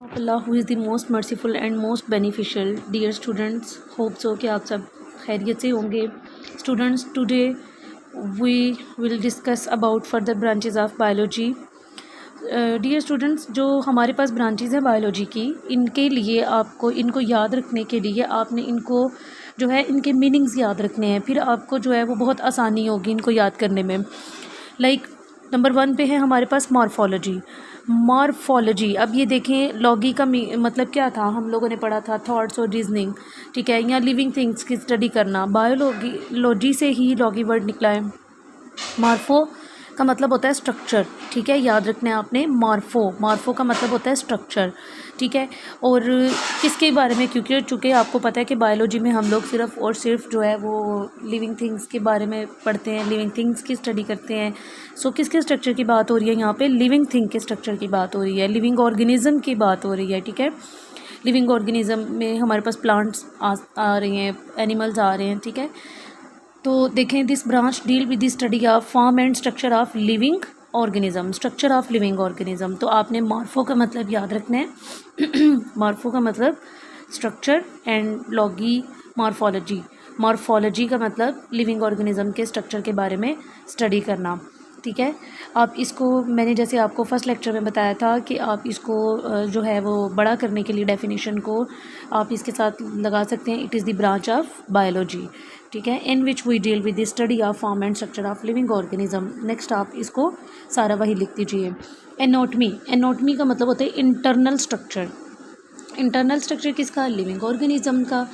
of Allah who is the most merciful and most beneficial. Dear students, hope so कि आप सब खैरियत से होंगे. Students, today we will discuss about further branches of biology. Dear students, जो हमारे पास branches हैं बायोलॉजी की, इनके लिए आपको इनको याद रखने के लिए आपने इनको जो है इनके मीनिंग्स याद रखने हैं. फिर आपको जो है वो बहुत आसानी होगी इनको याद करने में. लाइक नंबर 1 पे है हमारे पास मॉर्फोलॉजी. मॉर्फोलॉजी, अब ये देखें लॉगी का मतलब क्या था, हम लोगों ने पढ़ा था थॉट्स और रीजनिंग, ठीक है, या लिविंग थिंग्स की स्टडी करना. बायोलॉजी से ही लॉगी वर्ड निकला है. मॉर्फो का मतलब होता है स्ट्रक्चर, ठीक है, याद रखना है आपने. मॉर्फो का मतलब होता है स्ट्रक्चर, ठीक है. और किसके बारे में, क्योंकि चूँकि आपको पता है कि बायोलॉजी में हम लोग सिर्फ और सिर्फ जो है वो लिविंग थिंग्स के बारे में पढ़ते हैं, लिविंग थिंग्स की स्टडी करते हैं. सो किसके स्ट्रक्चर की बात हो रही है यहाँ पे? लिविंग थिंग के स्ट्रक्चर की बात हो रही है, लिविंग ऑर्गेनिज्म की बात हो रही है, ठीक है. लिविंग ऑर्गेनिज्म में हमारे पास प्लांट्स आ रहे हैं, एनिमल्स आ रहे हैं, ठीक है. तो देखें, this branch deal with the study of form and structure of living organism. Structure of living organism, तो आपने मॉर्फो का मतलब याद रखना है. मॉर्फो का मतलब structure and Loggy morphology. Morphology का मतलब लिविंग ऑर्गेनिज्म के स्ट्रक्चर के बारे में स्टडी करना, ठीक है. आप इसको, मैंने जैसे आपको फर्स्ट लेक्चर में बताया था कि आप इसको जो है वो बड़ा करने के लिए डेफिनेशन को आप इसके साथ लगा सकते हैं. It is the branch of biology, ठीक है, in which we deal with the study of form and structure of living organism. Next आप इसको सारा वही लिख दीजिए. एनाटॉमी. एनाटॉमी का मतलब होता है इंटरनल स्ट्रक्चर. इंटरनल स्ट्रक्चर किसका? लिविंग ऑर्गेनिज्म का.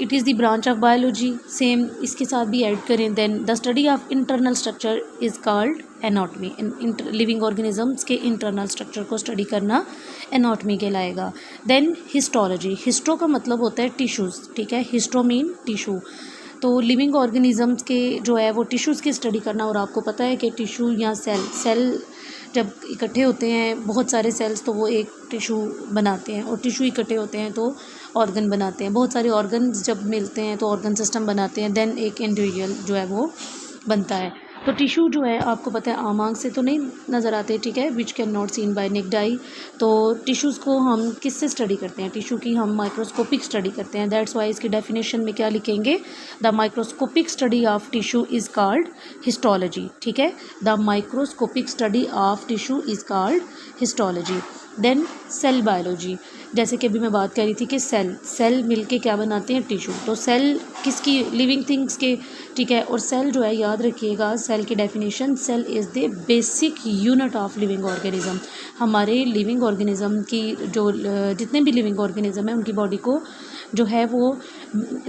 It is the branch of biology. Same इसके साथ भी ऐड करें. Then the study of internal structure is called anatomy. Living organisms के इंटरनल स्ट्रक्चर को स्टडी करना एनाटॉमी कहलाएगा. Then histology. हिस्टो का मतलब होता है टिश्यूज़, ठीक है. Histo mean tissue. तो लिविंग ऑर्गेनिजम्स के जो है वो टिश्यूज़ की स्टडी करना. और आपको पता है कि टिश्यू या सेल जब इकट्ठे होते हैं बहुत सारे सेल्स, तो वो एक टिश्यू बनाते हैं, और टिश्यू इकट्ठे होते हैं तो ऑर्गन बनाते हैं. बहुत सारे ऑर्गन्स जब मिलते हैं तो ऑर्गन सिस्टम बनाते हैं. देन एक इंडिविजुअल जो है वो बनता है. तो टिश्यू जो है आपको पता है आम आँख से तो नहीं नज़र आते, ठीक है, which can not seen by naked eye. तो टिश्यूज़ को हम किससे स्टडी करते हैं? टिश्यू की हम माइक्रोस्कोपिक स्टडी करते हैं. दैट्स वाई इसकी डेफिनेशन में क्या लिखेंगे? The microscopic study of tissue is called histology, ठीक है. The microscopic study of tissue is called histology. Then cell biology. जैसे कि अभी मैं बात कर रही थी कि सेल मिलके क्या बनाते हैं? टिश्यू. तो सेल किसकी? लिविंग थिंग्स के, ठीक है. और सेल जो है याद रखिएगा, सेल की definition, cell is the basic unit of living organism. हमारे लिविंग ऑर्गेनिज्म की जो जितने भी लिविंग ऑर्गेनिज्म है उनकी बॉडी को जो है वो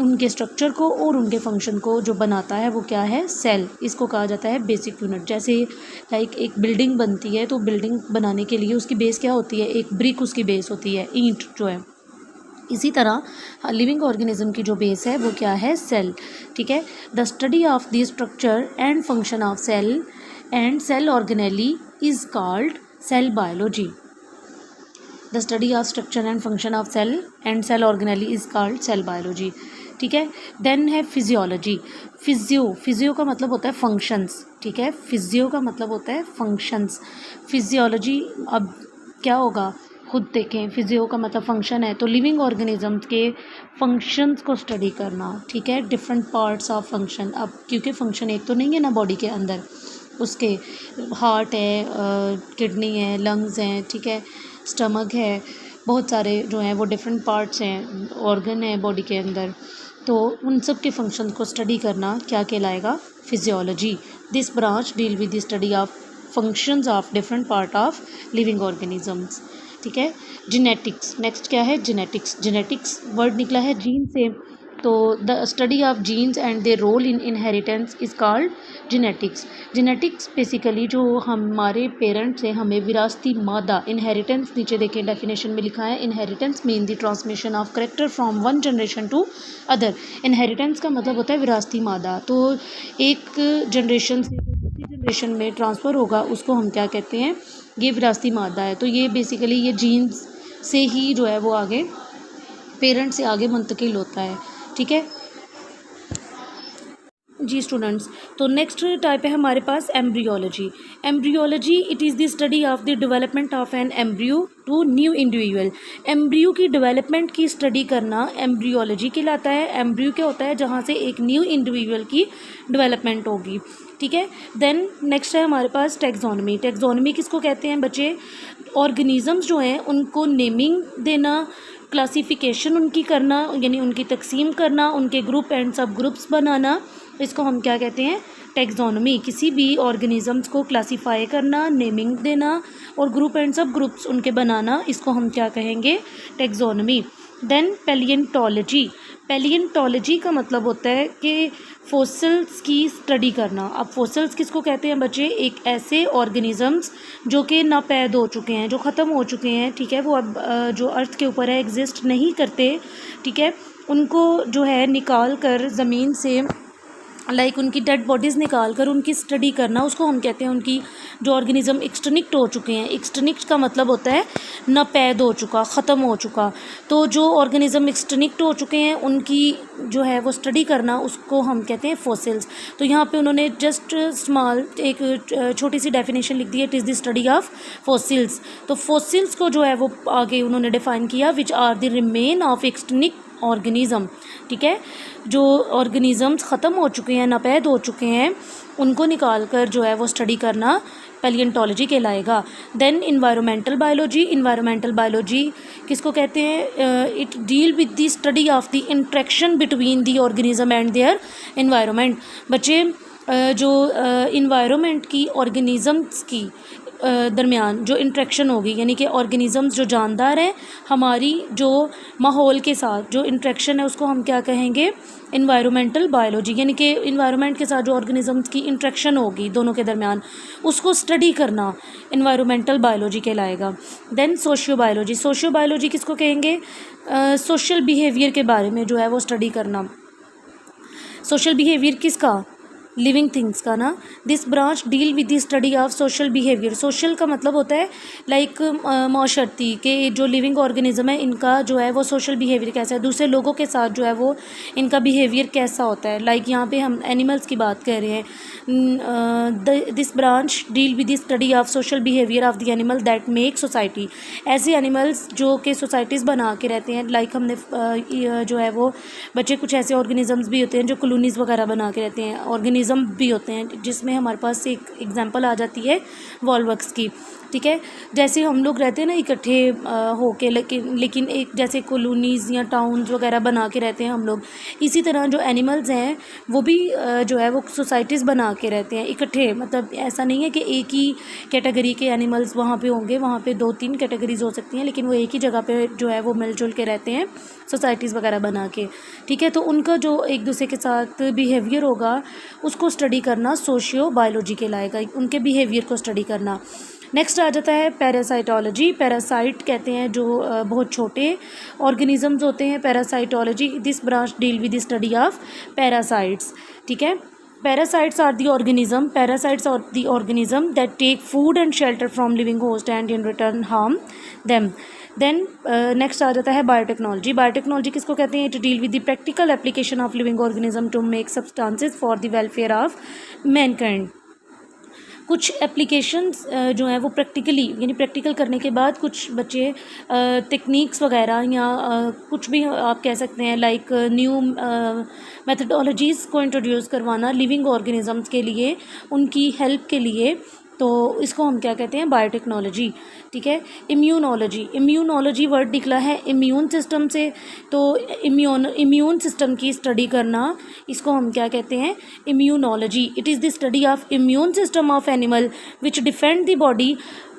उनके स्ट्रक्चर को और उनके फंक्शन को जो बनाता है वो क्या है? सेल. इसको कहा जाता है बेसिक यूनिट. जैसे लाइक एक बिल्डिंग बनती है तो बिल्डिंग बनाने के लिए उसकी बेस क्या होती है? एक ब्रिक उसकी बेस होती है, ईंट जो है. इसी तरह लिविंग ऑर्गेनिज्म की जो बेस है वो क्या है? सेल, ठीक है. The study of the structure and function of cell and cell organelle is called cell biology. The study of structure and function of cell and cell organelle is called cell biology, ठीक है. Then है physiology. Physio का मतलब होता है functions, ठीक है. Physio का मतलब होता है फंक्शंस. फिजियोलॉजी, अब क्या होगा खुद देखें. फिजियो का मतलब फंक्शन है, तो लिविंग ऑर्गेनिजम्स के फंक्शंस को स्टडी करना, ठीक है. Different parts of function. अब क्योंकि फंक्शन एक तो नहीं है ना बॉडी के अंदर, उसके हार्ट है, किडनी है, लंग्स हैं, ठीक है, स्टमक है, बहुत सारे जो हैं वो डिफरेंट पार्ट्स हैं, ऑर्गन है बॉडी के अंदर. तो उन सब के फंक्शन को स्टडी करना क्या कहलाएगा? Physiology. This branch deal with the study of functions of different part of living organisms, ठीक है. जेनेटिक्स. नेक्स्ट क्या है? जेनेटिक्स. जेनेटिक्स वर्ड निकला है जीन से. तो the study of genes and their role in inheritance is called genetics. Genetics basically जो हमारे पेरेंट्स से हमें विरासती मादा, इनहेरिटेंस नीचे देखें डेफिनेशन में लिखा है, inheritance mean the transmission of character from one generation to other. Inheritance का मतलब होता है विरासती मादा. तो एक जनरेशन से दूसरी जनरेशन में ट्रांसफ़र होगा, उसको हम क्या कहते हैं? ये विरासती मादा है. तो ये बेसिकली ये जीन्स से ही जो है वो आगे पेरेंट्स से आगे मुंतकिल होता है, ठीक है. जी स्टूडेंट्स, तो नेक्स्ट टाइप है हमारे पास embryology. Embryology it is the study of the development of an embryo to new individual. Embryo की डेवलपमेंट की स्टडी करना एम्ब्रियोलॉजी कहलाता है। एम्ब्रियो क्या होता है, जहाँ से एक न्यू इंडिविजुअल की डेवलपमेंट होगी, ठीक है। देन नेक्स्ट है हमारे पास टैक्सोनॉमी। टैक्सोनॉमी किसको कहते हैं बच्चे, ऑर्गेनिजम्स जो हैं उनको नेमिंग देना, क्लासिफिकेशन उनकी करना, यानी उनकी तकसीम करना, उनके ग्रुप एंड सब ग्रुप्स बनाना, इसको हम क्या कहते हैं, टैक्सोनॉमी। किसी भी ऑर्गेनिजम्स को क्लासीफाई करना, नेमिंग देना और ग्रुप एंड सब ग्रुप्स उनके बनाना, इसको हम क्या कहेंगे, टैक्सोनॉमी। देन पैलिएंटोलॉजी। पैलिएंटोलॉजी का मतलब होता है कि फॉसिल्स की स्टडी करना। अब फॉसिल्स किसको कहते हैं बच्चे, एक ऐसे ऑर्गेनिजम्स जो कि नापैद हो चुके हैं, जो ख़त्म हो चुके हैं, ठीक है, वो अब जो अर्थ के ऊपर है एग्जिस्ट नहीं करते, ठीक है, उनको जो है निकाल कर ज़मीन से, लाइक उनकी डेड बॉडीज़ निकाल कर उनकी स्टडी करना, उसको हम कहते हैं, उनकी जो ऑर्गेनिज़म एक्सटिंक्ट हो चुके हैं। एक्सटिंक्ट का मतलब होता है नापैद हो चुका, ख़त्म हो चुका। तो जो ऑर्गेनिज़म एक्सटिंक्ट हो चुके हैं उनकी जो है वो स्टडी करना, उसको हम कहते हैं फॉसिल्स। तो यहाँ पे उन्होंने जस्ट स्मॉल एक छोटी सी डेफिनेशन लिख दी है, it is the study of fossils. तो फॉसिल्स को जो है वो आगे उन्होंने डिफ़ाइन किया, which are the remain of extinct organism, ठीक है, जो ऑर्गेनिज़म्स ख़त्म हो चुके हैं, नापैद हो चुके हैं, उनको निकाल कर जो है वो स्टडी करना पैलिएंटोलॉजी कहलाएगा। Then environmental biology. Environmental biology किसको कहते हैं, it deal with the study of the interaction between the organism and their environment. बच्चे जो इन्वायरमेंट की, ऑर्गेनिज़म्स की दरमियान जो इंट्रैक्शन होगी, यानी कि ऑर्गेनिज़म्स जो जानदार हैं, हमारी जो माहौल के साथ जो इंट्रैक्शन है उसको हम क्या कहेंगे, इन्वायरमेंटल बायोलॉजी। यानी कि इन्वायरमेंट के साथ जो ऑर्गेनिज़म्स की इंट्रैक्शन होगी दोनों के दरमियान, उसको स्टडी करना इन्वायरमेंटल बायोलॉजी कहलाएगा। Then socio biology. Socio biology किसको कहेंगे, सोशल बिहेवियर के बारे में जो है वो स्टडी करना। सोशल बिहेवियर किसका, लिविंग थिंग्स का ना। This branch deal with the study of social behaviour. Social का मतलब होता है लाइक माशरती के जो लिविंग ऑर्गेनिज्म है, इनका जो है वो सोशल बिहेवियर कैसा है, दूसरे लोगों के साथ जो है वो इनका बिहेवियर कैसा होता है। लाइक यहाँ पे हम एनिमल्स की बात कर रहे हैं। This branch deal with the study of social behaviour of the animal that make society. ऐसे एनिमल्स जो कि सोसाइटीज़ बना के रहते हैं, लाइक हमने जो है वो बच्चे कुछ ऐसे ऑर्गेनिजम्स भी होते हैं जो कॉलोनीज़ वगैरह बना के रहते हैं, ऑर्गेनिज्म भी होते हैं, जिसमें हमारे पास एक एग्जांपल आ जाती है वॉलवक्स की, ठीक है। जैसे हम लोग रहते हैं ना इकट्ठे होके, लेकिन एक जैसे कॉलोनीज़ या टाउन्स वगैरह बना के रहते हैं हम लोग, इसी तरह जो एनिमल्स हैं वो भी जो है वो सोसाइटीज़ बना के रहते हैं इकट्ठे। मतलब ऐसा नहीं है कि एक ही कैटेगरी के एनिमल्स वहाँ पे होंगे, वहाँ पे 2-3 कैटेगरीज़ हो सकती हैं, लेकिन वो एक ही जगह पे जो है वो मिलजुल के रहते हैं सोसाइटीज़ वगैरह बना के, ठीक है। तो उनका जो एक दूसरे के साथ बिहेवियर होगा उसको स्टडी करना सोशियो बायोलॉजी कहलाएगा, उनके बिहेवियर को स्टडी करना। नेक्स्ट आ जाता है पैरासाइटोलॉजी। पैरासाइट कहते हैं जो बहुत छोटे ऑर्गेनिजम्स होते हैं, parasitology. This branch deal with the study of parasites, ठीक है। Parasites are the organism that take food and shelter from living host and in return harm them. Then next आ जाता है बायोटेक्नोलॉजी। बायोटेक्नोलॉजी किसको कहते हैं, it deal with the practical application of living organism to make substances for the welfare of mankind. कुछ applications जो हैं वो प्रैक्टिकली, यानी प्रैक्टिकल करने के बाद कुछ बच्चे टेक्निक्स वगैरह या कुछ भी आप कह सकते हैं, लाइक न्यू मेथडोलॉजीज़ को इंट्रोड्यूस करवाना लिविंग ऑर्गेनिजम्स के लिए, उनकी हेल्प के लिए, तो इसको हम क्या कहते हैं, बायोटेक्नोलॉजी, ठीक है। इम्यूनोलॉजी। इम्यूनोलॉजी वर्ड निकला है इम्यून सिस्टम से, तो इम्यून सिस्टम की स्टडी करना, इसको हम क्या कहते हैं, immunology. It is the study of immune system of animal which defend the body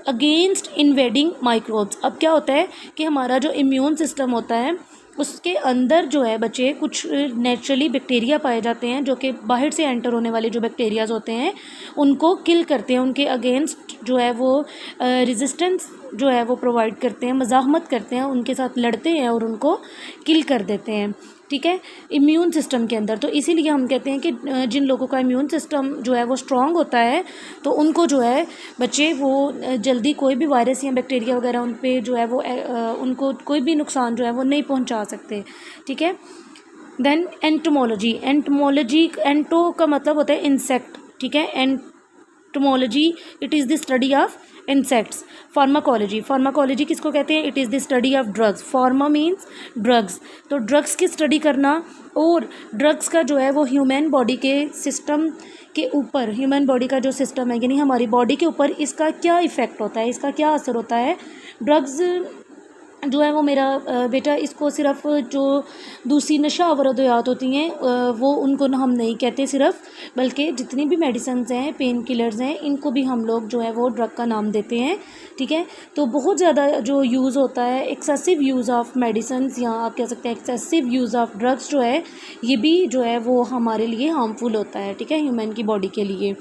against invading microbes. अब क्या होता है कि हमारा जो इम्यून सिस्टम होता है उसके अंदर जो है बच्चे कुछ नेचुरली बैक्टीरिया पाए जाते हैं जो कि बाहर से एंटर होने वाले जो बैक्टीरियाज होते हैं उनको किल करते हैं, उनके अगेंस्ट जो है वो रेजिस्टेंस जो है वो प्रोवाइड करते हैं, मज़ाहमत करते हैं, उनके साथ लड़ते हैं और उनको किल कर देते हैं, ठीक है, इम्यून सिस्टम के अंदर। तो इसीलिए हम कहते हैं कि जिन लोगों का इम्यून सिस्टम जो है वो स्ट्रॉन्ग होता है तो उनको जो है बच्चे वो जल्दी कोई भी वायरस या बैक्टीरिया वगैरह उन पे जो है वो उनको कोई भी नुकसान जो है वो नहीं पहुंचा सकते, ठीक है। देन एंटोमोलॉजी, एंटोमोलॉजी, एंटो का मतलब होता है इंसेक्ट, ठीक है। Entomology it is the study of insects. Pharmacology, pharmacology किसको कहते हैं? It is the study of drugs. Pharma means drugs, तो ड्रग्स की स्टडी करना, और ड्रग्स का जो है वो ह्यूमन बॉडी के सिस्टम के ऊपर, ह्यूमन बॉडी का जो सिस्टम है यानी हमारी बॉडी के ऊपर इसका क्या इफ़ेक्ट होता है, इसका क्या असर होता है। ड्रग्स जो है वो मेरा बेटा, इसको सिर्फ जो दूसरी नशा आवर अद्वियात होती हैं वो उनको हम नहीं कहते सिर्फ, बल्कि जितनी भी मेडिसिन्स हैं, पेन किलर्स हैं, इनको भी हम लोग जो है वो ड्रग का नाम देते हैं, ठीक है। तो बहुत ज़्यादा जो यूज़ होता है, एक्सेसिव यूज़ ऑफ मेडिसिन्स, या आप कह सकते हैं एक्सेसिव यूज़ ऑफ ड्रग्स जो है, ये भी जो है वो हमारे लिए हार्मफुल होता है, ठीक है, ह्यूमन की बॉडी के लिए।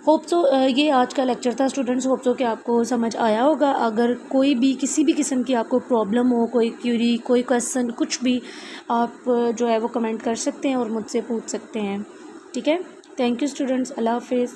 होप सो ये आज का लेक्चर था स्टूडेंट्स, होप सो कि आपको समझ आया होगा। अगर कोई भी किसी भी किस्म की आपको प्रॉब्लम हो, कोई क्यूरी, कोई क्वेश्चन, कुछ भी, आप जो है वो कमेंट कर सकते हैं और मुझसे पूछ सकते हैं, ठीक है। थैंक यू स्टूडेंट्स, अल्लाह हाफिज़।